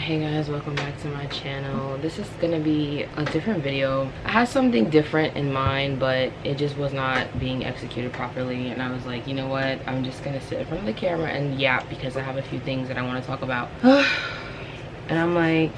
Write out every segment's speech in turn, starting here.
Hey guys, welcome back to my channel. This is gonna be a different video. I had something different in mind, but it just was not being executed properly, and I was like, you know what, I'm just gonna sit in front of the camera and yap because I have a few things that I want to talk about. And I'm like,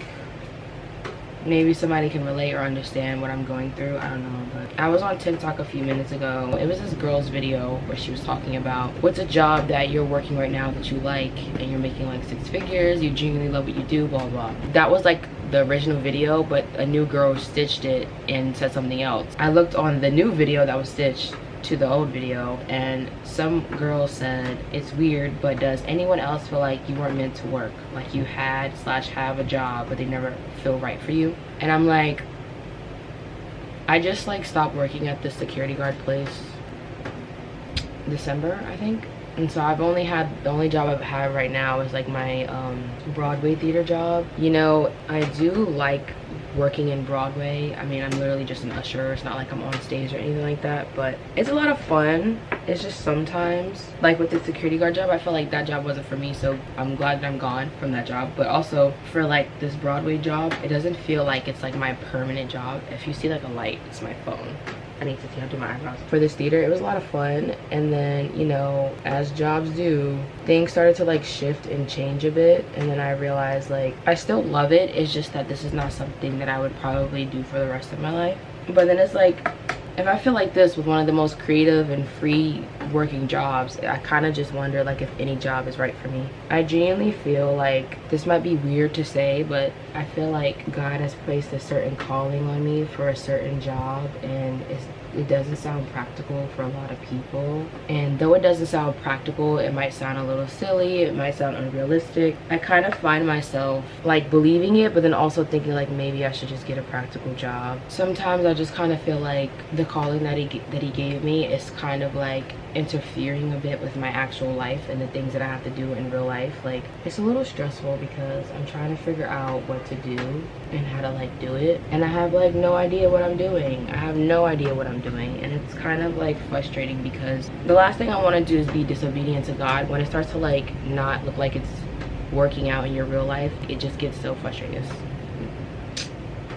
maybe somebody can relate or understand what I'm going through. I don't know, but I was on TikTok a few minutes ago. It was this girl's video where she was talking about what's a job that you're working right now that you like and you're making like 6 figures, you genuinely love what you do, blah blah. That was like the original video, but a new girl stitched it and said something else. I looked on the new video that was stitched to the old video, and some girl said, it's weird, but does anyone else feel like you weren't meant to work, like you had / have a job but they never feel right for you? And I'm like, I just like stopped working at the security guard place December, I think, and so I've only had, the only job I've had right now is like my Broadway theater job. You know, I do like working in Broadway. I mean, I'm literally just an usher. It's not like I'm on stage or anything like that, but it's a lot of fun. It's just sometimes, like with the security guard job, I feel like that job wasn't for me, so I'm glad that I'm gone from that job. But also for like this Broadway job, it doesn't feel like it's like my permanent job. If you see like a light, it's my phone. I need to see how to do my eyebrows. For this theater, it was a lot of fun, and then, you know, as jobs do, things started to like shift and change a bit, and then I realized like I still love it, it's just that this is not something that I would probably do for the rest of my life. But then it's like, if I feel like this with one of the most creative and free working jobs, I kind of just wonder like if any job is right for me. I genuinely feel like, this might be weird to say, but I feel like God has placed a certain calling on me for a certain job, and it doesn't sound practical for a lot of people. And though it doesn't sound practical, it might sound a little silly, it might sound unrealistic. I kind of find myself like believing it, but then also thinking like maybe I should just get a practical job. Sometimes I just kind of feel like the calling that he gave me is kind of like interfering a bit with my actual life and the things that I have to do in real life. Like, it's a little stressful because I'm trying to figure out what to do and how to like do it, and I have like no idea what I'm doing. I have no idea what I'm doing, and it's kind of like frustrating because the last thing I want to do is be disobedient to God. When it starts to like not look like it's working out in your real life, it just gets so frustrating.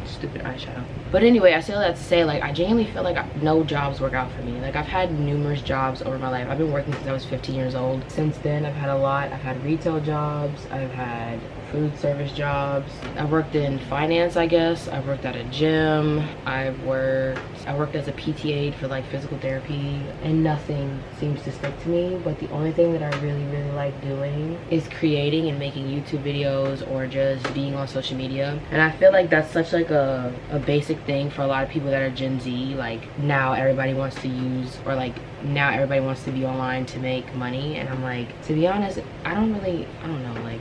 Stupid eyeshadow. But anyway, I say all that to say, like, I genuinely feel like no jobs work out for me. Like, I've had numerous jobs over my life. I've been working since I was 15 years old. Since then, I've had a lot. I've had retail jobs, I've had food service jobs, I worked in finance, I guess. I've worked at a gym, I worked as a PT aide for like physical therapy, and nothing seems to stick to me. But the only thing that I really like doing is creating and making YouTube videos, or just being on social media. And I feel like that's such like a basic thing for a lot of people that are Gen Z. Like, now everybody wants to use, or like now everybody wants to be online to make money, and I'm like, to be honest, I don't know, like,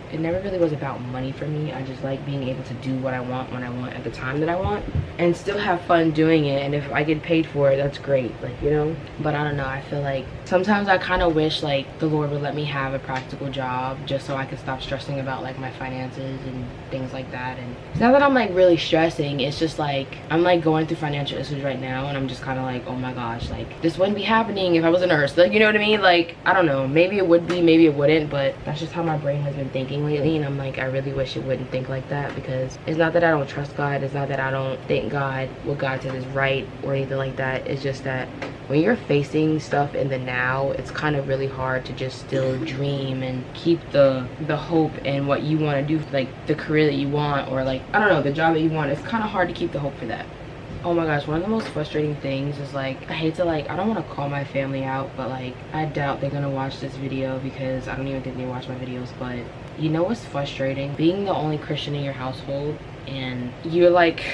it never really was about money for me. I just like being able to do what I want when I want at the time that I want, and still have fun doing it. And if I get paid for it, that's great, like, you know. But I don't know, I feel like sometimes I kind of wish like the Lord would let me have a practical job just so I could stop stressing about like my finances and things like that. And it's not that I'm like really stressing, it's just like I'm like going through financial issues right now, and I'm just kind of like, oh my gosh, like this wouldn't be happening if I was a nurse, like, you know what I mean? Like, I don't know, maybe it would be, maybe it wouldn't, but that's just how my brain has been thinking lately. And I'm like, I really wish it wouldn't think like that, because it's not that I don't trust God, it's not that I don't think what God said is right or anything like that. It's just that when you're facing stuff in the now, it's kind of really hard to just still dream and keep the hope in what you want to do, like the career that you want, or like, I don't know, the job that you want. It's kind of hard to keep the hope for that. Oh my gosh, one of the most frustrating things is like, I hate to like, I don't want to call my family out, but like, I doubt they're gonna watch this video because I don't even think they watch my videos. But you know what's frustrating? Being the only Christian in your household, and you're like,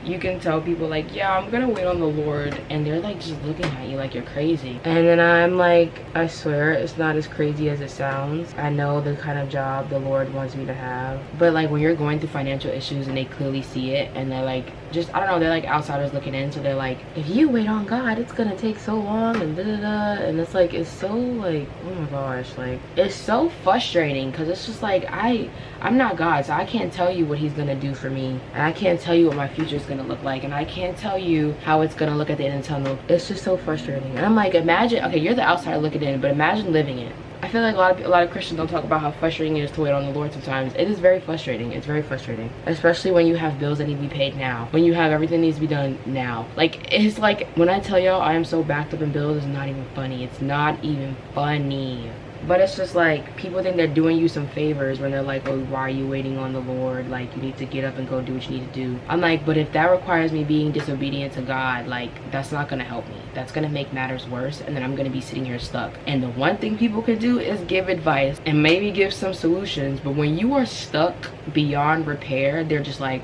you can tell people like, yeah, I'm gonna wait on the Lord, and they're like just looking at you like you're crazy. And then I'm like, I swear it's not as crazy as it sounds. I know the kind of job the Lord wants me to have, but like when you're going through financial issues and they clearly see it, and they're like, just, I don't know, they're like outsiders looking in, so they're like, if you wait on God, it's gonna take so long, and and it's like, it's so like, oh my gosh, like, it's so frustrating, because it's just like, I'm not God, so I can't tell you what he's gonna do for me, and I can't tell you what my future is gonna look like, and I can't tell you how it's gonna look at the end of the tunnel. It's just so frustrating. And I'm like, imagine, okay, you're the outsider looking in, but imagine living it. I feel like a lot of Christians don't talk about how frustrating it is to wait on the Lord sometimes. It is very frustrating. It's very frustrating, especially when you have bills that need to be paid now, when you have everything needs to be done now. Like, it's like when I tell y'all I am so backed up in bills, it's not even funny. It's not even funny. But it's just like, people think they're doing you some favors when they're like, oh, why are you waiting on the Lord? Like, you need to get up and go do what you need to do. I'm like, but if that requires me being disobedient to God, like, that's not gonna help me. That's gonna make matters worse, and then I'm gonna be sitting here stuck. And the one thing people could do is give advice and maybe give some solutions, but when you are stuck beyond repair, they're just like,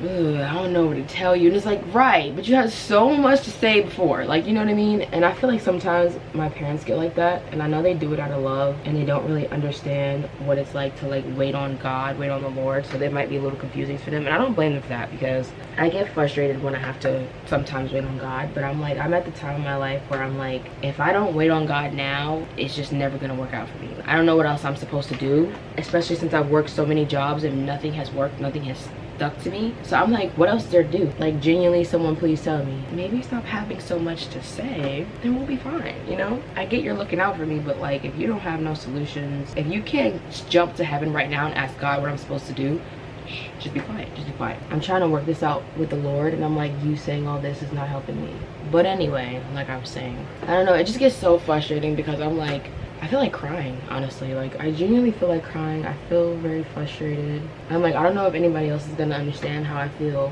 ugh, I don't know what to tell you. And it's like, right, but you had so much to say before, like, you know what I mean? And I feel like sometimes my parents get like that, and I know they do it out of love, and they don't really understand what it's like to like wait on God, wait on the Lord, so they might be a little confusing for them. And I don't blame them for that, because I get frustrated when I have to sometimes wait on God. But I'm like, I'm at the time in my life where I'm like, if I don't wait on God now, it's just never gonna work out for me. I don't know what else I'm supposed to do, especially since I've worked so many jobs and nothing has worked, nothing has stuck to me. So I'm like, what else is there to do? Like, genuinely, someone please tell me, maybe stop having so much to say, then we'll be fine, you know? I get you're looking out for me, but like, if you don't have no solutions, if you can't jump to heaven right now and ask God what I'm supposed to do, just be quiet, just be quiet. I'm trying to work this out with the Lord, and I'm like, you saying all this is not helping me. But anyway, like I was saying, I don't know, it just gets so frustrating because I'm like, I feel like crying, honestly. Like, I genuinely feel like crying. I feel very frustrated. I'm like, I don't know if anybody else is gonna understand how I feel.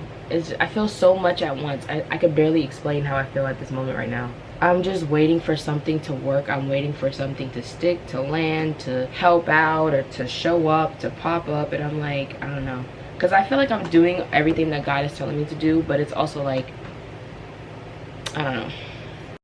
I feel so much at once. I could barely explain how I feel at this moment right now. I'm just waiting for something to work. I'm waiting for something to stick, to land, to help out, or to show up, to pop up. And I'm like, I don't know. Because I feel like I'm doing everything that God is telling me to do, but it's also like, I don't know.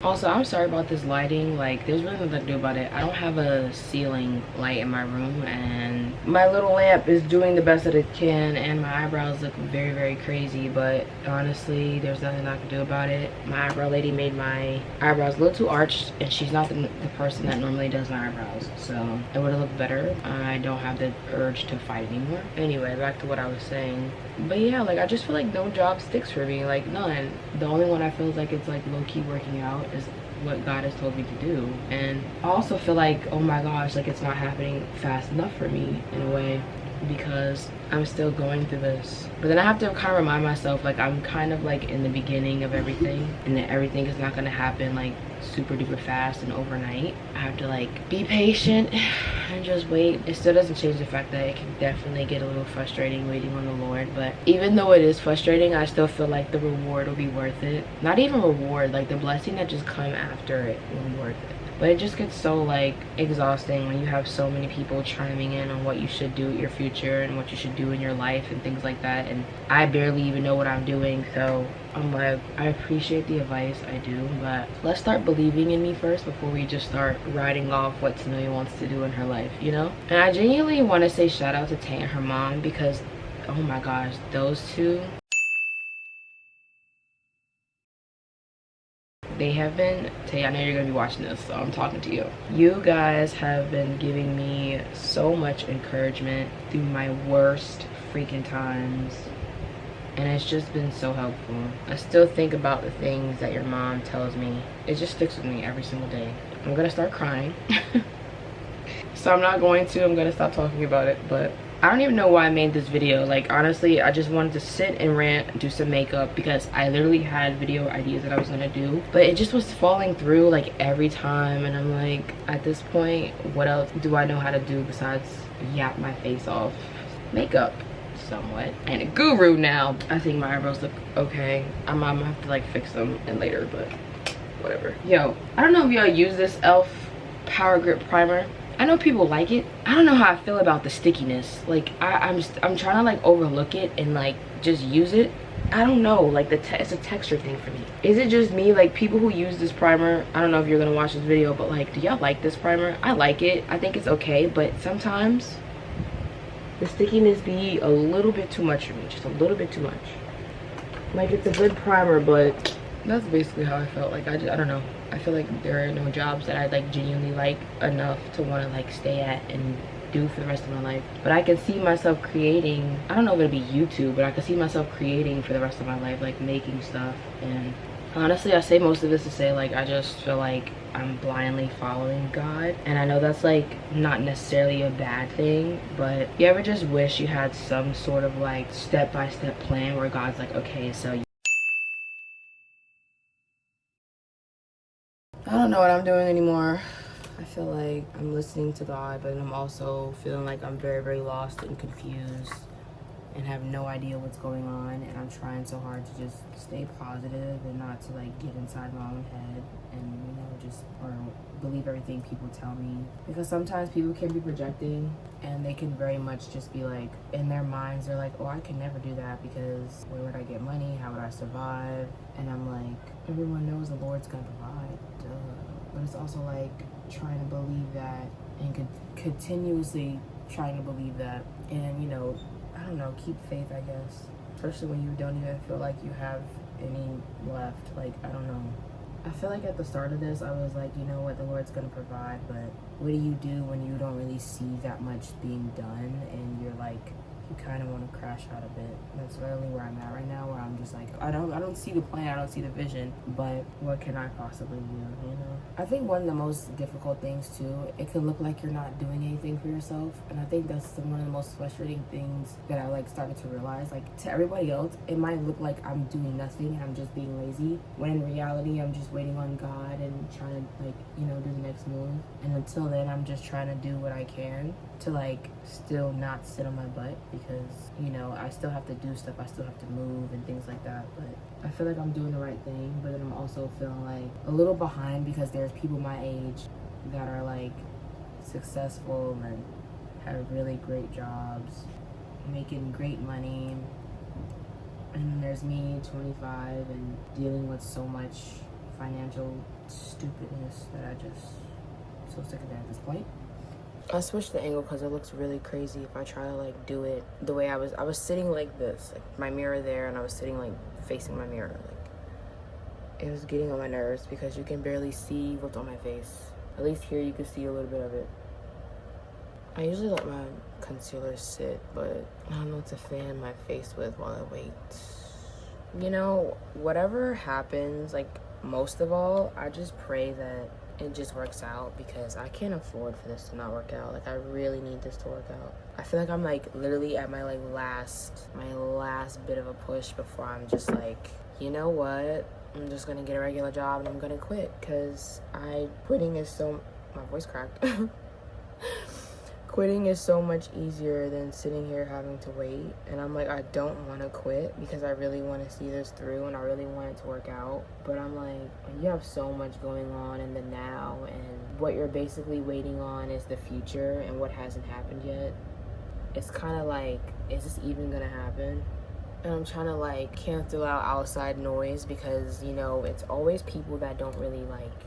Also, I'm sorry about this lighting. Like, there's really nothing to do about it. I don't have a ceiling light in my room, and my little lamp is doing the best that it can, and my eyebrows look very, very crazy, but honestly, there's nothing I can do about it. My eyebrow lady made my eyebrows a little too arched, and she's not the person that normally does my eyebrows, so it would have looked better. I don't have the urge to fight anymore. Anyway, back to what I was saying. But yeah, like, I just feel like no job sticks for me, like none. The only one I feel like it's like low-key working out is what God has told me to do. And I also feel like, oh my gosh, like, it's not happening fast enough for me in a way, because I'm still going through this. But then I have to kind of remind myself, like, I'm kind of like in the beginning of everything, and that everything is not gonna happen like super duper fast and overnight. I have to like be patient and just wait. It still doesn't change the fact that it can definitely get a little frustrating waiting on the Lord, but even though it is frustrating, I still feel like the reward will be worth it. Not even reward, like the blessing that just come after it will be worth it. But it just gets so like exhausting when you have so many people chiming in on what you should do with your future and what you should do in your life and things like that, and I barely even know what I'm doing. So I'm like, I appreciate the advice, I do, but let's start believing in me first before we just start writing off what Tanoia wants to do in her life, you know? And I genuinely want to say shout out to Tay and her mom, because oh my gosh, those two, they have been, Tay, I know you're gonna be watching this, so I'm talking to you. You guys have been giving me so much encouragement through my worst freaking times, and it's just been so helpful. I still think about the things that your mom tells me. It just sticks with me every single day. I'm gonna start crying. So I'm not going to, I'm gonna stop talking about it, but I don't even know why I made this video. Like, honestly, I just wanted to sit and rant, do some makeup, because I literally had video ideas that I was gonna do, but it just was falling through like every time, and I'm like, at this point, what else do I know how to do besides yap my face off? Makeup, somewhat. And a guru now. I think my eyebrows look okay. I'm gonna have to like fix them in later, but whatever. Yo, I don't know if y'all use this e.l.f. Power Grip Primer. I know people like it. I don't know how I feel about the stickiness. Like, I'm trying to like overlook it and like just use it. I don't know, like it's a texture thing for me. Is it just me? Like, people who use this primer, I don't know if you're gonna watch this video, but like, do y'all like this primer? I like it. I think it's okay, but sometimes the stickiness be a little bit too much for me. Just a little bit too much. Like, it's a good primer, but that's basically how I felt. Like, I don't know. I feel like there are no jobs that I like genuinely like enough to want to like stay at and do for the rest of my life. But I can see myself creating, I don't know if it'll be YouTube, but I can see myself creating for the rest of my life, like making stuff and Honestly, I say most of this to say, like, I just feel like I'm blindly following God. And I know that's, like, not necessarily a bad thing, but you ever just wish you had some sort of, like, step-by-step plan where God's like, okay, so I don't know what I'm doing anymore. I feel like I'm listening to God, but I'm also feeling like I'm very, very lost and confused and have no idea what's going on, and I'm trying so hard to just stay positive and not to like get inside my own head and just or believe everything people tell me, because sometimes people can be projecting and they can very much just be like, in their minds they're like, oh, I can never do that because where would I get money, how would I survive? And I'm like, everyone knows the Lord's gonna provide, duh. But it's also like trying to believe that and continuously trying to believe that, and I don't know, keep faith, I guess. Especially when you don't even feel like you have any left. Like, I don't know. I feel like at the start of this, I was like, you know what, the Lord's gonna provide, but what do you do when you don't really see that much being done and you're like, you kind of want to crash out a bit? That's really where I'm at right now, where I'm just like, I don't see the plan, I don't see the vision, but what can I possibly do, I think one of the most difficult things too, it can look like you're not doing anything for yourself, and I think that's one of the most frustrating things that I like started to realize. Like, to everybody else, it might look like I'm doing nothing and I'm just being lazy, when in reality I'm just waiting on God and trying to like, do the next move. And until then, I'm just trying to do what I can to like still not sit on my butt, because I still have to do stuff, I still have to move and things like that. But I feel like I'm doing the right thing, but then I'm also feeling like a little behind because there's people my age that are like successful and have really great jobs, making great money, and then there's me, 25, and dealing with so much financial stupidness that I just so sick of that at this point. I switched the angle because it looks really crazy if I try to like do it the way I was sitting like this, like my mirror there, and I was sitting like facing my mirror. Like, it was getting on my nerves because you can barely see what's on my face. At least here you can see a little bit of it. I usually let my concealer sit, but I don't know what to fan my face with while I wait. Whatever happens, like most of all, I just pray that it just works out, because I can't afford for this to not work out. Like, I really need this to work out. I feel like I'm like literally at my like my last bit of a push before I'm just like, you know what, I'm just gonna get a regular job and I'm gonna quit, because quitting is so, my voice cracked. Quitting is so much easier than sitting here having to wait. And I'm like, I don't want to quit because I really want to see this through and I really want it to work out. But I'm like, you have so much going on in the now, and what you're basically waiting on is the future and what hasn't happened yet. It's kind of like, is this even gonna happen? And I'm trying to like cancel out outside noise, because it's always people that don't really like,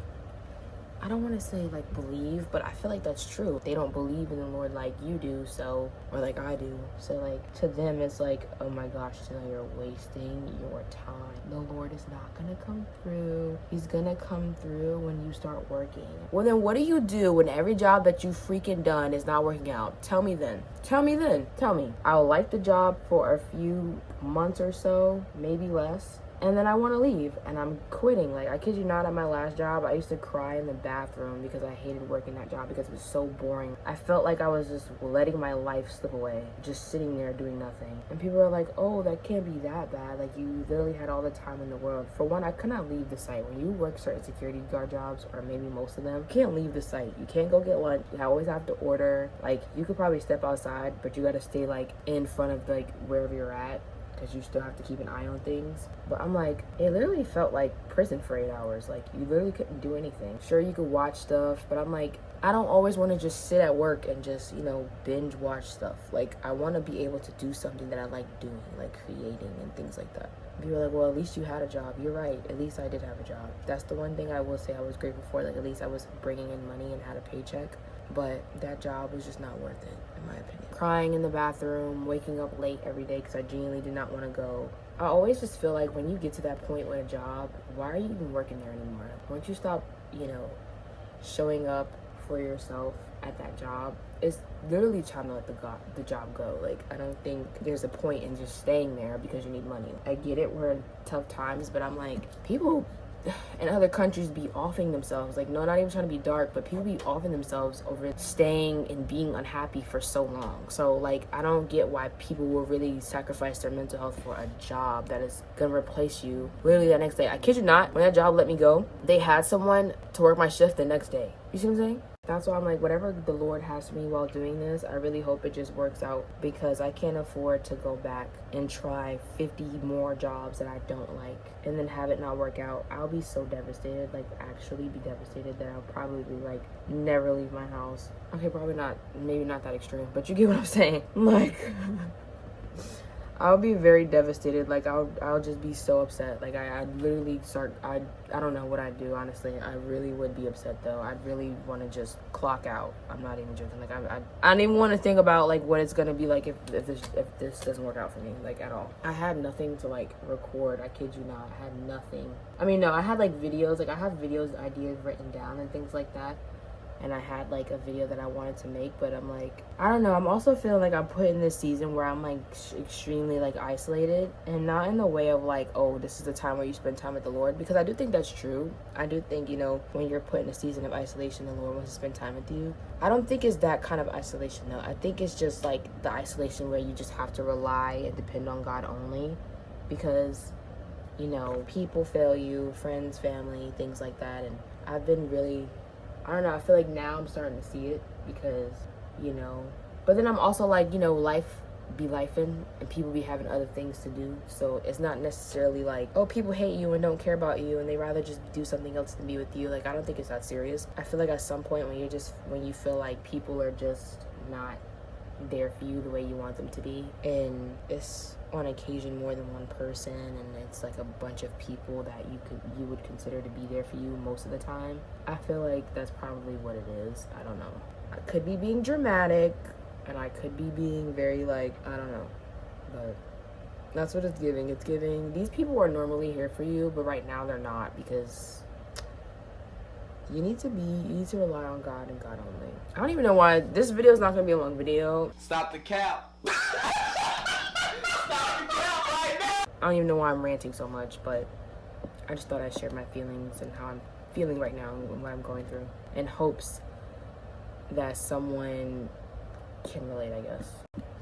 I don't want to say like believe, but I feel like that's true. They don't believe in the Lord like you do, so, or like I do. So like to them it's like, oh my gosh, you're wasting your time. The Lord is not gonna come through. He's gonna come through when you start working. Well, then what do you do when every job that you freaking done is not working out? Tell me then. Tell me then. Tell me. I'll like the job for a few months or so, maybe less, and then I want to leave and I'm quitting. Like, I kid you not, at my last job, I used to cry in the bathroom because I hated working that job because it was so boring. I felt like I was just letting my life slip away, just sitting there doing nothing. And people are like, oh, that can't be that bad. Like, you literally had all the time in the world. For one, I could not leave the site. When you work certain security guard jobs, or maybe most of them, you can't leave the site. You can't go get lunch. You always have to order. Like, you could probably step outside, but you got to stay like in front of like wherever you're at, because you still have to keep an eye on things. But I'm like, it literally felt like prison for 8 hours. Like, you literally couldn't do anything. Sure, you could watch stuff, but I'm like, I don't always want to just sit at work and just, binge watch stuff. Like, I want to be able to do something that I like doing, like creating and things like that. People are like, well, at least you had a job. You're right. At least I did have a job. That's the one thing I will say I was grateful for. Like, at least I was bringing in money and had a paycheck. But that job was just not worth it, in my opinion. Crying in the bathroom, waking up late every day because I genuinely did not want to go. I always just feel like when you get to that point with a job, why are you even working there anymore? Once you stop, showing up for yourself at that job, it's literally trying to let the job go. Like, I don't think there's a point in just staying there because you need money. I get it, we're in tough times, but I'm like, people in other countries be offing themselves, like, no, not even trying to be dark, but people be offing themselves over staying and being unhappy for so long. So like, I don't get why people will really sacrifice their mental health for a job that is gonna replace you literally that next day. I kid you not, when that job let me go, they had someone to work my shift the next day. You see what I'm saying? That's why I'm like, whatever the Lord has for me while doing this, I really hope it just works out, because I can't afford to go back and try 50 more jobs that I don't like and then have it not work out. I'll be so devastated, like actually be devastated, that I'll probably like never leave my house. Okay, probably not, maybe not that extreme, but you get what I'm saying. Like, I'll be very devastated. Like, I'll just be so upset. Like, I'd literally start, I don't know what I'd do, honestly. I really would be upset, though. I'd really want to just clock out. I'm not even joking. Like, I don't even want to think about, like, what it's going to be like if this doesn't work out for me, like, at all. I had nothing to, like, record. I kid you not. I had nothing. I mean, no, I had, like, videos. Like, I have videos, ideas written down and things like that. And I had like a video that I wanted to make, but I'm like, I don't know, I'm also feeling like I'm put in this season where I'm like extremely like isolated, and not in the way of like, oh, this is the time where you spend time with the Lord, because I do think that's true. I do think, you know, when you're put in a season of isolation, the Lord wants to spend time with you. I don't think it's that kind of isolation though. I think it's just like the isolation where you just have to rely and depend on God only, because, you know, people fail you, friends, family, things like that. And I've been really, I don't know, I feel like now I'm starting to see it, because, you know, but then I'm also like, you know, life be lifing and people be having other things to do. So it's not necessarily like, oh, people hate you and don't care about you and they rather just do something else than be with you. Like, I don't think it's that serious. I feel like at some point when you feel like people are just not there for you the way you want them to be, and it's on occasion more than one person, and it's like a bunch of people that you would consider to be there for you most of the time, I feel like that's probably what it is. I don't know, I could be being dramatic and I could be being very like, I don't know, but that's what it's giving. It's giving these people are normally here for you, but right now they're not, because you need to rely on God and God only. I don't even know why this video is not gonna be a long video. Stop the cap. Stop the cap right now. I don't even know why I'm ranting so much, but I just thought I'd share my feelings and how I'm feeling right now and what I'm going through, in hopes that someone can relate, I guess.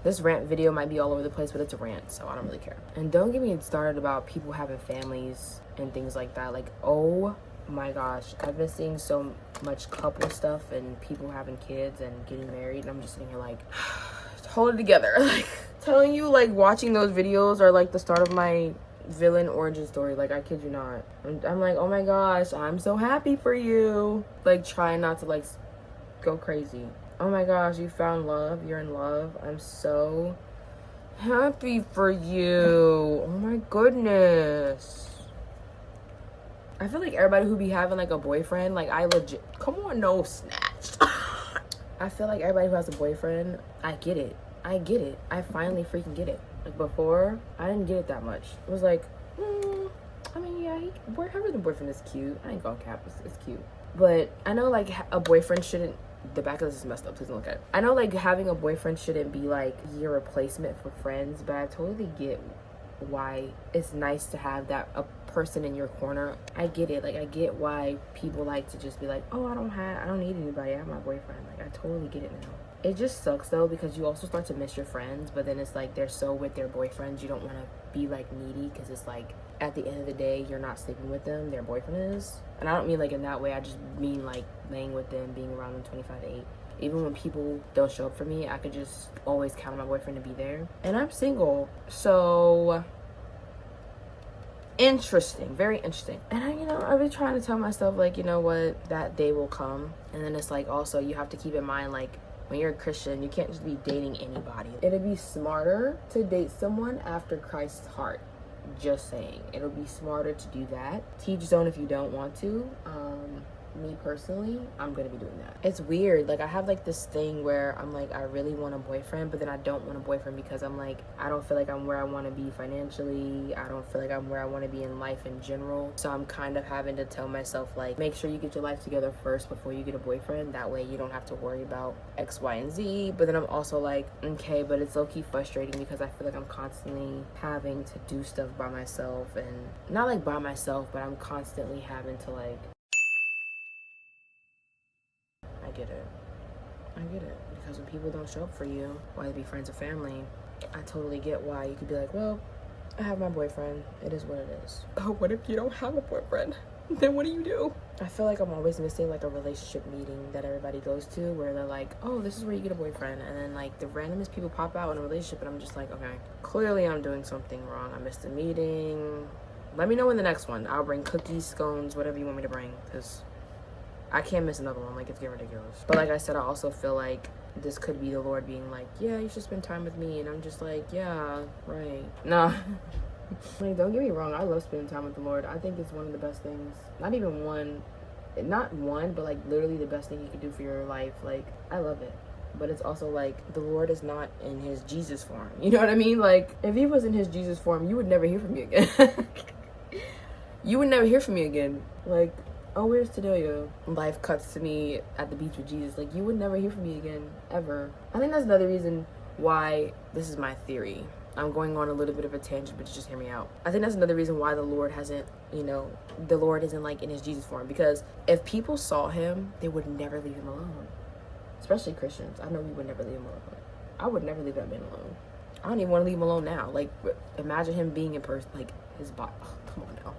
This rant video might be all over the place, but it's a rant, so I don't really care. And don't get me started about people having families and things like that. Like, oh my gosh, I've been seeing so much couple stuff and people having kids and getting married, and I'm just sitting here like, hold it together. Like, telling you, like, watching those videos are like the start of my villain origin story. Like, I kid you not. I'm like, oh my gosh, I'm so happy for you. Like, trying not to like go crazy. Oh my gosh, you found love, you're in love. I'm so happy for you. Oh my goodness. I feel like everybody who be having like a boyfriend, like, I legit, come on, no, snatched. I feel like everybody who has a boyfriend, I get it. I finally freaking get it. Like, before, I didn't get it that much. It was like, I mean, yeah, having a boyfriend is cute. I ain't gonna cap, it's cute. But I know, like, a boyfriend shouldn't, the back of this is messed up, please don't look at it. I know, like, having a boyfriend shouldn't be like your replacement for friends, but I totally get why it's nice to have that a person in your corner. I get it. Like, I get why people like to just be like, oh, I don't need anybody, I have my boyfriend. Like, I totally get it now. It just sucks though, because you also start to miss your friends, but then it's like they're so with their boyfriends, you don't want to be like needy, because it's like at the end of the day you're not sleeping with them, their boyfriend is. And I don't mean like in that way, I just mean like laying with them, being around them 25/8. Even when people don't show up for me, I could just always count on my boyfriend to be there. And I'm single, so interesting, very interesting. And I've been trying to tell myself, like, you know what, that day will come. And then it's like, also you have to keep in mind, like, when you're a Christian, you can't just be dating anybody. It'd be smarter to date someone after Christ's heart. Just saying. It'll be smarter to do that. Teach zone if you don't want to. me personally, I'm gonna be doing that. It's weird. Like, I have like this thing where I'm like, I really want a boyfriend, but then I don't want a boyfriend because I'm like, I don't feel like I'm where I want to be financially. I don't feel like I'm where I want to be in life in general. So I'm kind of having to tell myself, like, make sure you get your life together first before you get a boyfriend. That way you don't have to worry about X, Y, and Z. But then I'm also like, okay, but it's low-key frustrating because I feel like I'm constantly having to do stuff by myself, and not like by myself, but I'm constantly having to like, I get it. Because when people don't show up for you, whether it be friends or family, I totally get why you could be like, well, I have my boyfriend. It is what it is. But what if you don't have a boyfriend? Then what do you do? I feel like I'm always missing like a relationship meeting that everybody goes to where they're like, oh, this is where you get a boyfriend. And then like the randomest people pop out in a relationship and I'm just like, okay, clearly I'm doing something wrong. I missed a meeting. Let me know in the next one. I'll bring cookies, scones, whatever you want me to bring, because I can't miss another one. Like, it's getting ridiculous. But like I said, I also feel like this could be the Lord being like, yeah, you should spend time with me. And I'm just like, yeah, right. Nah. Like, don't get me wrong, I love spending time with the Lord. I think it's one of the best things. Not one, but like literally the best thing you can do for your life. Like, I love it. But it's also like, the Lord is not in his Jesus form. You know what I mean? Like, if he was in his Jesus form, you would never hear from me again. You would never hear from me again. Like, oh, where's Tadelia? Life cuts to me at the beach with Jesus. Like, you would never hear from me again, ever. I think that's another reason why, this is my theory. I'm going on a little bit of a tangent, but just hear me out. I think that's another reason why the Lord hasn't, the Lord isn't like in his Jesus form. Because if people saw him, they would never leave him alone. Especially Christians. I know we would never leave him alone. I would never leave that man alone. I don't even want to leave him alone now. Like, imagine him being in person, like his body. Oh, come on now.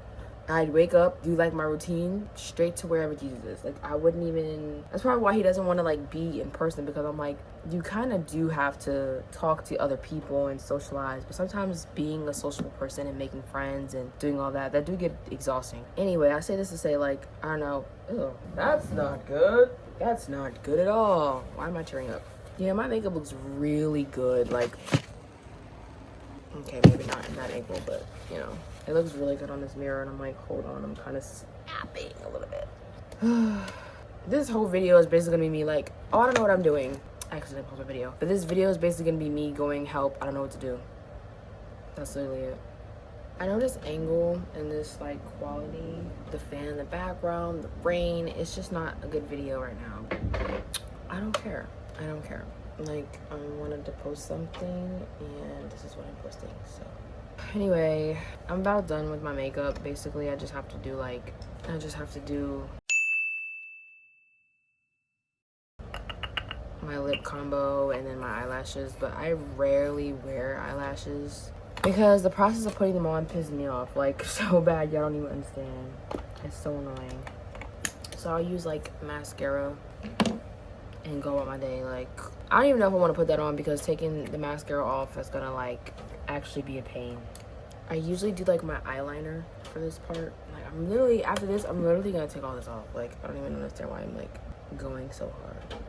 I'd wake up, do like my routine, straight to wherever Jesus is. Like, I wouldn't even, that's probably why he doesn't want to like be in person, because I'm like, you kind of do have to talk to other people and socialize, but sometimes being a sociable person and making friends and doing all that do get exhausting. Anyway, I say this to say, like, I don't know, ew, that's not good. That's not good at all. Why am I tearing up? Yeah, my makeup looks really good. Like, okay, maybe not in that angle, but it looks really good on this mirror. And I'm like, hold on, I'm kind of snapping a little bit. This whole video is basically gonna be me like, oh, I don't know what I'm doing. I accidentally paused my video. But this video is basically gonna be me going, help, I don't know what to do. That's literally it. I know this angle and this like quality, the fan in the background, the rain, it's just not a good video right now. I don't care. Like, I wanted to post something and this is what I'm posting. So anyway, I'm about done with my makeup. Basically, I just have to do my lip combo and then my eyelashes, but I rarely wear eyelashes because the process of putting them on pisses me off like so bad. Y'all don't even understand. It's so annoying. So I'll use like mascara and go about my day. Like, I don't even know if I want to put that on because taking the mascara off is gonna like actually be a pain. I usually do like my eyeliner for this part. Like, after this I'm literally gonna take all this off. Like, I don't even understand why I'm like going so hard.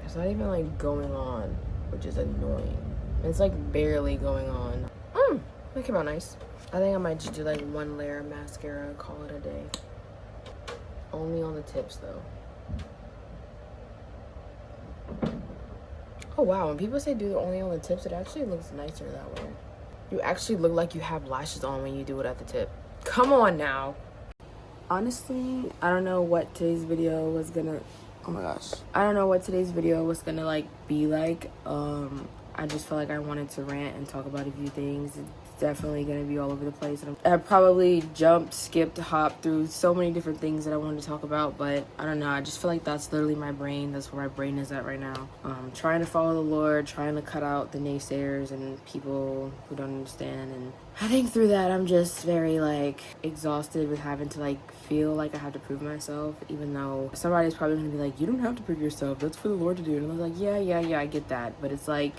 It's not even like going on, which is annoying. It's like barely going on. That came out nice. I think I might just do like one layer of mascara and call it a day. Only on the tips though. Oh wow, when people say do it only on the tips, it actually looks nicer that way. You actually look like you have lashes on when you do it at the tip. Come on now. Honestly, I don't know what today's video was gonna, oh my gosh. I don't know what today's video was gonna like be like. I just felt like I wanted to rant and talk about a few things. It's definitely gonna be all over the place. And I probably jumped, skipped, hopped through so many different things that I wanted to talk about, but I don't know. I just feel like that's literally my brain. That's where my brain is at right now. Trying to follow the Lord, trying to cut out the naysayers and people who don't understand. And I think through that, I'm just very like exhausted with having to like feel like I have to prove myself, even though somebody's probably gonna be like, you don't have to prove yourself. That's for the Lord to do. And I was like, yeah, I get that. But it's like,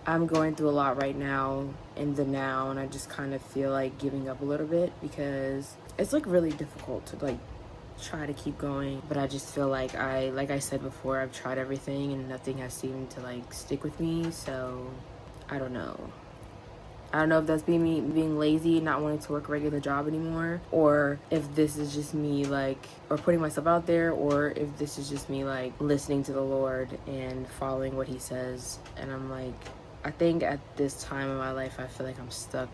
I'm going through a lot right now in the now, and I just kind of feel like giving up a little bit because it's like really difficult to like try to keep going. But I just feel like I said before, I've tried everything and nothing has seemed to like stick with me. So I don't know. I don't know if that's me being lazy, not wanting to work a regular job anymore, or if this is just me like, or putting myself out there, or if this is just me like listening to the Lord and following what he says. And I'm like, I think at this time in my life, I feel like I'm stuck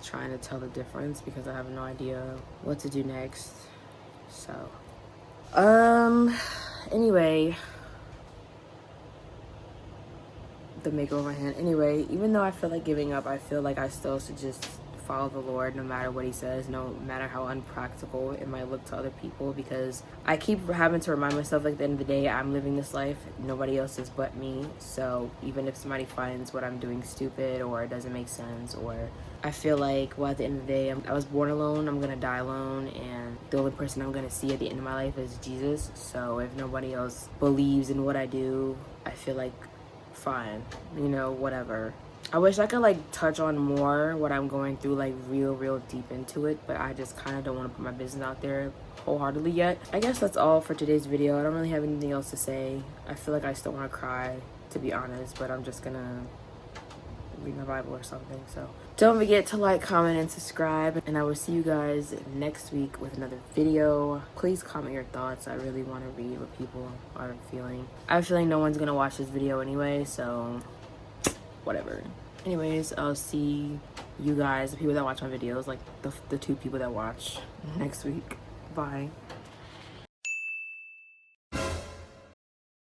trying to tell the difference because I have no idea what to do next. So, anyway, the maker of my hand. Anyway, even though I feel like giving up, I feel like I still should just follow the Lord no matter what he says, no matter how unpractical it might look to other people, because I keep having to remind myself, like, at the end of the day, I'm living this life, nobody else is but me. So even if somebody finds what I'm doing stupid or it doesn't make sense, or I feel like, well, at the end of the day, I was born alone, I'm gonna die alone, and the only person I'm gonna see at the end of my life is Jesus. So if nobody else believes in what I do, I feel like fine, you know, whatever. I wish I could like touch on more what I'm going through, like real deep into it, but I just kind of don't want to put my business out there wholeheartedly yet. I guess that's all for today's video. I don't really have anything else to say. I feel like I still want to cry, to be honest, but I'm just gonna read my Bible or something. So don't forget to like, comment, and subscribe, and I will see you guys next week with another video. Please comment your thoughts. I really want to read what people are feeling. I have a feeling no one's gonna watch this video anyway, so whatever. Anyways, I'll see you guys, the people that watch my videos, like the 2 people that watch, next week. Bye.